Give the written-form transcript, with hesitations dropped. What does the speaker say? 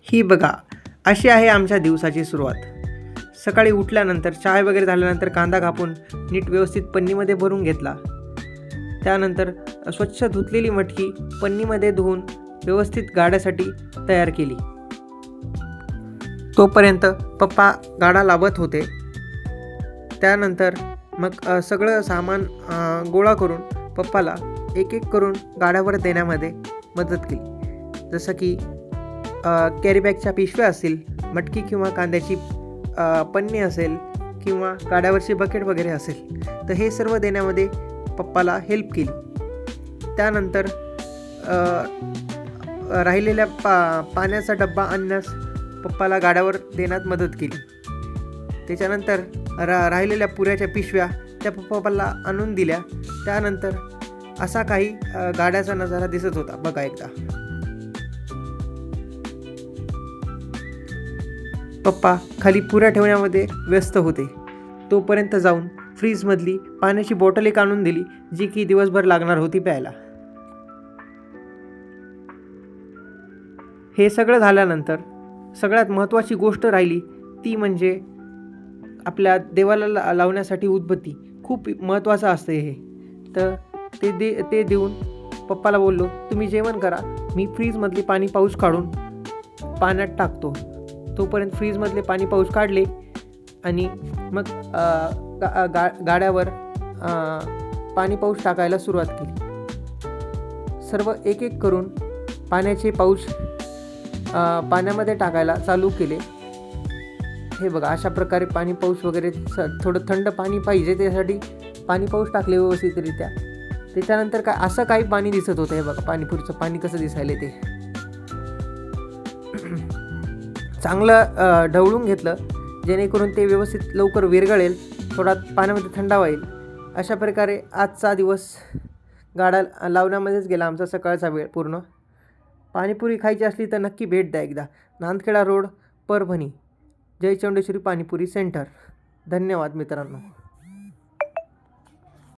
ही बघा, अशी आहे आमच्या दिवसाची सुरुवात. सकाळी उठल्यानंतर चाय वगैरे झाल्यानंतर कांदा कापून नीट व्यवस्थित पन्नीमध्ये भरून घेतला. त्यानंतर स्वच्छ धुतलेली मटकी पन्नीमध्ये धुवून व्यवस्थित गाड्यासाठी तयार केली. तोपर्यंत पप्पा गाडा लावत होते. त्यानंतर मग सगळं सामान गोळा करून पप्पाला एक एक करून गाड्यावर देण्यामध्ये मदत केली. जसं की कॅरीबॅगच्या पिशव्या असतील, मटकी किंवा कांद्याची पन्नी असेल किंवा गाड्यावरची बकेट वगैरे असेल, तर हे सर्व देण्यामध्ये पप्पाला हेल्प केली. त्यानंतर राहिलेल्या पाण्याचा डब्बा आणण्यास पप्पाला गाड्यावर देण्यात मदत केली. त्याच्यानंतर राहिलेल्या पुऱ्याच्या पिशव्या त्या पप्पाला आणून दिल्या. त्यानंतर असा काही गाड्याचा नजारा दिसत होता बघा एकदा. पप्पा खाली पुऱ्या ठेवण्यामध्ये व्यस्त होते. तोपर्यंत जाऊन फ्रीजमधली पाण्याची बॉटल एक आणून दिली, जी की दिवसभर लागणार होती प्यायला. हे सगळं झाल्यानंतर सगळ्यात महत्त्वाची गोष्ट राहिली ती म्हणजे आपल्या देवाला लावण्यासाठी उदबत्ती. खूप महत्त्वाचं असतं हे. तर ते देऊन पप्पाला बोललो, तुम्ही जेवण करा, मी फ्रीजमधली पाणी पाऊच काढून पाण्यात टाकतो. तोपर्यंत फ्रीजमधले पाणी पाऊच काढले आणि मग गाड्यावर पाणी पाऊच टाकायला सुरुवात केली. सर्व एक एक करून पाण्याचे पाऊच पाण्यामध्ये टाकायला चालू केले. हे बघा, अशा प्रकारे पाणी पाऊच वगैरे थोडं थंड पाणी पाहिजे, त्यासाठी पाणी पाऊच टाकले व्यवस्थितरित्या. त्याच्यानंतर असं काही पाणी दिसत होतं. हे बघा, पाणीपुरीचं पाणी कसं दिसायला ते चांगलं ढवळून घेतलं, जेणेकरून ते व्यवस्थित लवकर विरघळेल, थोडा पाण्यामध्ये थंडावा येईल. अशा प्रकारे आजचा दिवस गाडा लावण्यामध्येच गेला आमचा सकाळचा वेळ पूर्ण. पाणीपुरी खायची असली तर नक्की भेट द्या एकदा. नांदखेडा रोड, परभणी, जय चौंडेश्वरी पाणीपुरी सेंटर. धन्यवाद मित्रांनो.